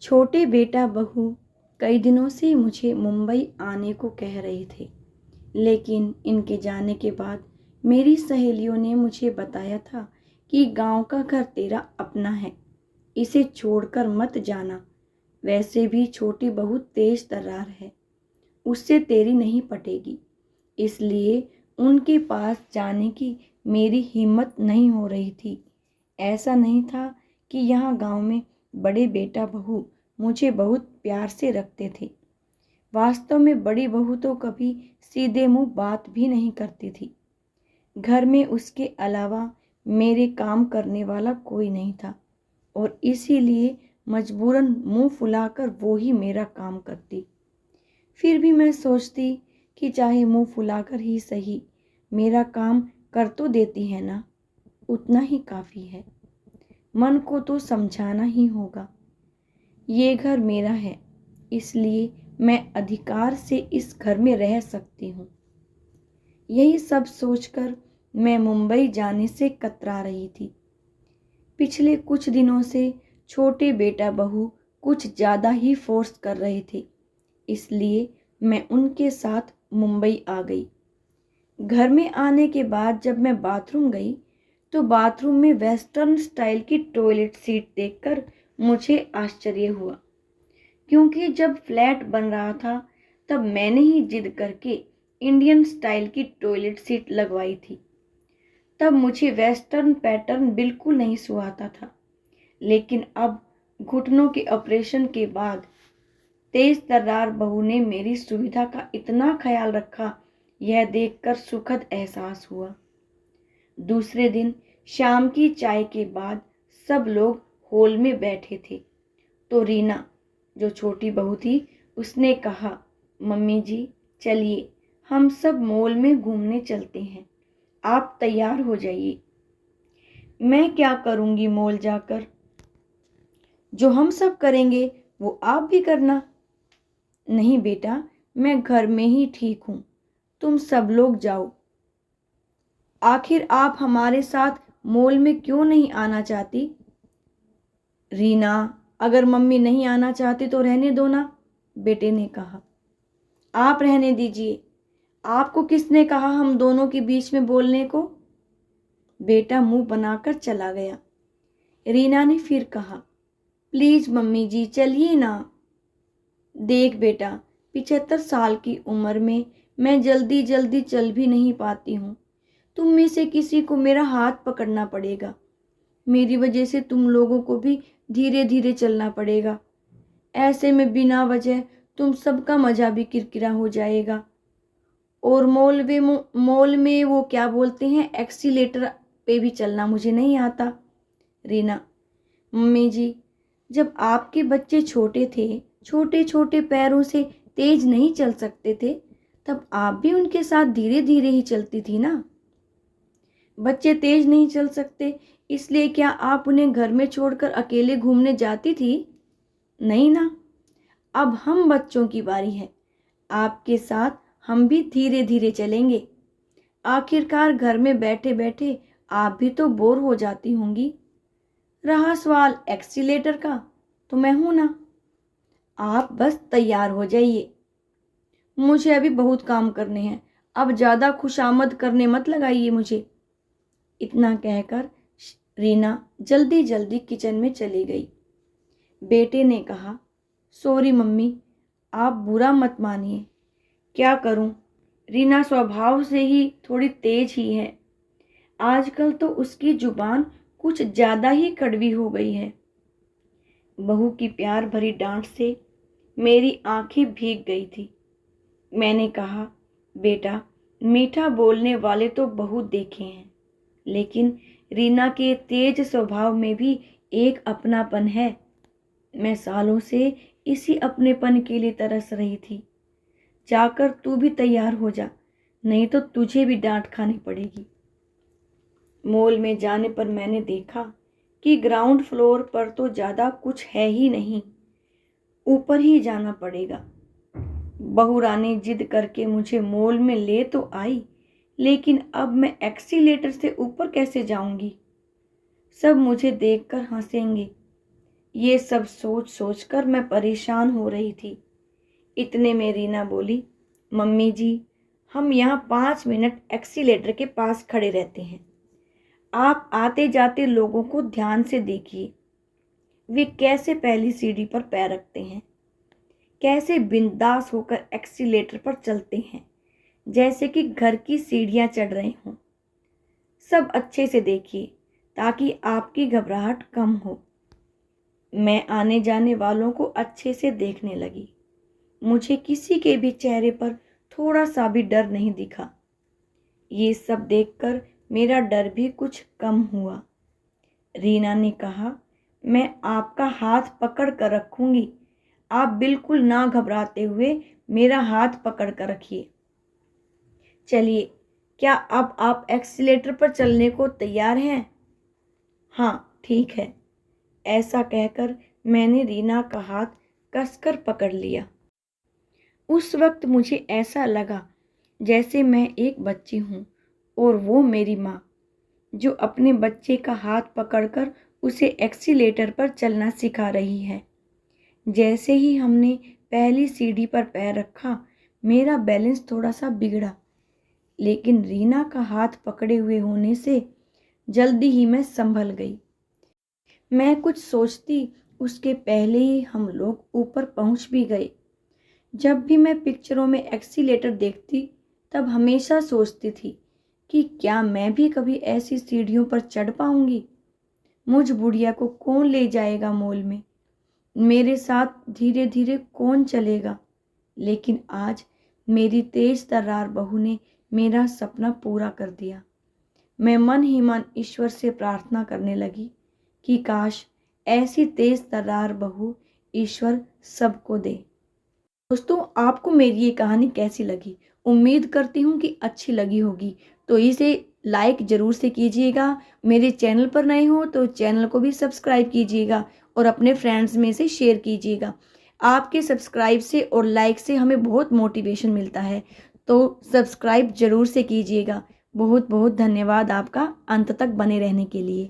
छोटे बेटा बहू कई दिनों से मुझे मुंबई आने को कह रहे थे, लेकिन इनके जाने के बाद मेरी सहेलियों ने मुझे बताया था कि गांव का घर तेरा अपना है, इसे छोड़कर मत जाना। वैसे भी छोटी बहू तेज तर्रार है, उससे तेरी नहीं पटेगी। इसलिए उनके पास जाने की मेरी हिम्मत नहीं हो रही थी। ऐसा नहीं था कि यहाँ गांव में बड़े बेटा बहू मुझे बहुत प्यार से रखते थे। वास्तव में बड़ी बहू तो कभी सीधे मुंह बात भी नहीं करती थी। घर में उसके अलावा मेरे काम करने वाला कोई नहीं था और इसीलिए मजबूरन मुंह फुलाकर वो ही मेरा काम करती। फिर भी मैं सोचती कि चाहे मुंह फुलाकर ही सही, मेरा काम कर तो देती है ना, उतना ही काफ़ी है। मन को तो समझाना ही होगा। ये घर मेरा है, इसलिए मैं अधिकार से इस घर में रह सकती हूँ। यही सब सोचकर मैं मुंबई जाने से कतरा रही थी। पिछले कुछ दिनों से छोटे बेटा बहू कुछ ज़्यादा ही फोर्स कर रहे थे, इसलिए मैं उनके साथ मुंबई आ गई। घर में आने के बाद जब मैं बाथरूम गई तो बाथरूम में वेस्टर्न स्टाइल की टॉयलेट सीट देखकर मुझे आश्चर्य हुआ, क्योंकि जब फ्लैट बन रहा था तब मैंने ही जिद करके इंडियन स्टाइल की टॉयलेट सीट लगवाई थी। तब मुझे वेस्टर्न पैटर्न बिल्कुल नहीं सुहाता था, लेकिन अब घुटनों के ऑपरेशन के बाद तेज तर्रार बहू ने मेरी सुविधा का इतना ख्याल रखा, यह देखकर सुखद एहसास हुआ। दूसरे दिन शाम की चाय के बाद सब लोग हॉल में बैठे थे तो रीना, जो छोटी बहू थी, उसने कहा, मम्मी जी चलिए हम सब मॉल में घूमने चलते हैं, आप तैयार हो जाइए। मैं क्या करूँगी मॉल जाकर, जो हम सब करेंगे वो आप भी करना। नहीं बेटा, मैं घर में ही ठीक हूँ, तुम सब लोग जाओ। आखिर आप हमारे साथ मॉल में क्यों नहीं आना चाहती? रीना, अगर मम्मी नहीं आना चाहती तो रहने दो ना, बेटे ने कहा। आप रहने दीजिए, आपको किसने कहा हम दोनों के बीच में बोलने को? बेटा मुंह बनाकर चला गया। रीना ने फिर कहा, प्लीज मम्मी जी चलिए ना। देख बेटा, 75 साल की उम्र में मैं जल्दी जल्दी चल भी नहीं पाती हूँ। तुम में से किसी को मेरा हाथ पकड़ना पड़ेगा। मेरी वजह से तुम लोगों को भी धीरे धीरे चलना पड़ेगा। ऐसे में बिना वजह तुम सबका मजा भी किरकिरा हो जाएगा। और मॉल में वो क्या बोलते हैं, एक्सीलेटर पे भी चलना मुझे नहीं आता। रीना, मम्मी जी, जब आपके बच्चे छोटे थे, छोटे छोटे पैरों से तेज नहीं चल सकते थे, तब आप भी उनके साथ धीरे धीरे ही चलती थी ना। बच्चे तेज नहीं चल सकते, इसलिए क्या आप उन्हें घर में छोड़कर अकेले घूमने जाती थी? नहीं ना। अब हम बच्चों की बारी है, आपके साथ हम भी धीरे धीरे चलेंगे। आखिरकार घर में बैठे बैठे आप भी तो बोर हो जाती होंगी। रहा सवाल एक्सीलेटर का, तो मैं हूं ना, आप बस तैयार हो जाइए। मुझे अभी बहुत काम करने हैं, अब ज़्यादा खुशामद करने मत लगाइए मुझे। इतना कहकर रीना जल्दी जल्दी किचन में चली गई। बेटे ने कहा, सॉरी मम्मी, आप बुरा मत मानिए। क्या करूं, रीना स्वभाव से ही थोड़ी तेज ही है। आजकल तो उसकी जुबान कुछ ज़्यादा ही कड़वी हो गई है। बहू की प्यार भरी डांट से मेरी आंखें भीग गई थी। मैंने कहा, बेटा, मीठा बोलने वाले तो बहुत देखे हैं, लेकिन रीना के तेज स्वभाव में भी एक अपनापन है। मैं सालों से इसी अपनेपन के लिए तरस रही थी। जाकर तू भी तैयार हो जा, नहीं तो तुझे भी डांट खानी पड़ेगी। मॉल में जाने पर मैंने देखा कि ग्राउंड फ्लोर पर तो ज़्यादा कुछ है ही नहीं, ऊपर ही जाना पड़ेगा। बहू रानी जिद करके मुझे मॉल में ले तो आई, लेकिन अब मैं एक्सीलेटर से ऊपर कैसे जाऊंगी? सब मुझे देखकर हंसेंगे। ये सब सोच सोच कर मैं परेशान हो रही थी। इतने में रीना बोली, मम्मी जी, हम यहाँ 5 मिनट एक्सीलेटर के पास खड़े रहते हैं। आप आते जाते लोगों को ध्यान से देखिए, वे कैसे पहली सीढ़ी पर पैर रखते हैं, कैसे बिंदास होकर एक्सीलेटर पर चलते हैं, जैसे कि घर की सीढ़ियाँ चढ़ रहे हों। सब अच्छे से देखिए ताकि आपकी घबराहट कम हो। मैं आने जाने वालों को अच्छे से देखने लगी। मुझे किसी के भी चेहरे पर थोड़ा सा भी डर नहीं दिखा। ये सब देखकर मेरा डर भी कुछ कम हुआ। रीना ने कहा, मैं आपका हाथ पकड़ कर रखूंगी, आप बिल्कुल ना घबराते हुए मेरा हाथ पकड़ कर रखिए। चलिए, क्या अब आप एक्सीलेटर पर चलने को तैयार हैं? हाँ, ठीक है। ऐसा कहकर मैंने रीना का हाथ कसकर पकड़ लिया। उस वक्त मुझे ऐसा लगा जैसे मैं एक बच्ची हूँ और वो मेरी माँ, जो अपने बच्चे का हाथ पकड़कर उसे एक्सीलेटर पर चलना सिखा रही है। जैसे ही हमने पहली सीढ़ी पर पैर रखा, मेरा बैलेंस थोड़ा सा बिगड़ा, लेकिन रीना का हाथ पकड़े हुए होने से जल्दी ही मैं संभल गई। मैं कुछ सोचती उसके पहले ही हम लोग ऊपर पहुंच भी गए। जब भी मैं पिक्चरों में एक्सीलेटर देखती, तब हमेशा सोचती थी कि क्या मैं भी कभी ऐसी सीढ़ियों पर चढ़ पाऊंगी। मुझ बुढ़िया को कौन ले जाएगा मॉल में, मेरे साथ धीरे धीरे कौन चलेगा। लेकिन आज मेरी तेज तर्रार बहू ने मेरा सपना पूरा कर दिया। मैं मन ही मन ईश्वर से प्रार्थना करने लगी कि काश ऐसी तेज तर्रार बहू ईश्वर सबको दे। दोस्तों, आपको मेरी ये कहानी कैसी लगी? उम्मीद करती हूँ कि अच्छी लगी होगी। तो इसे लाइक ज़रूर से कीजिएगा। मेरे चैनल पर नए हो तो चैनल को भी सब्सक्राइब कीजिएगा और अपने फ्रेंड्स में से शेयर कीजिएगा। आपके सब्सक्राइब से और लाइक से हमें बहुत मोटिवेशन मिलता है, तो सब्सक्राइब ज़रूर से कीजिएगा। बहुत बहुत धन्यवाद आपका अंत तक बने रहने के लिए।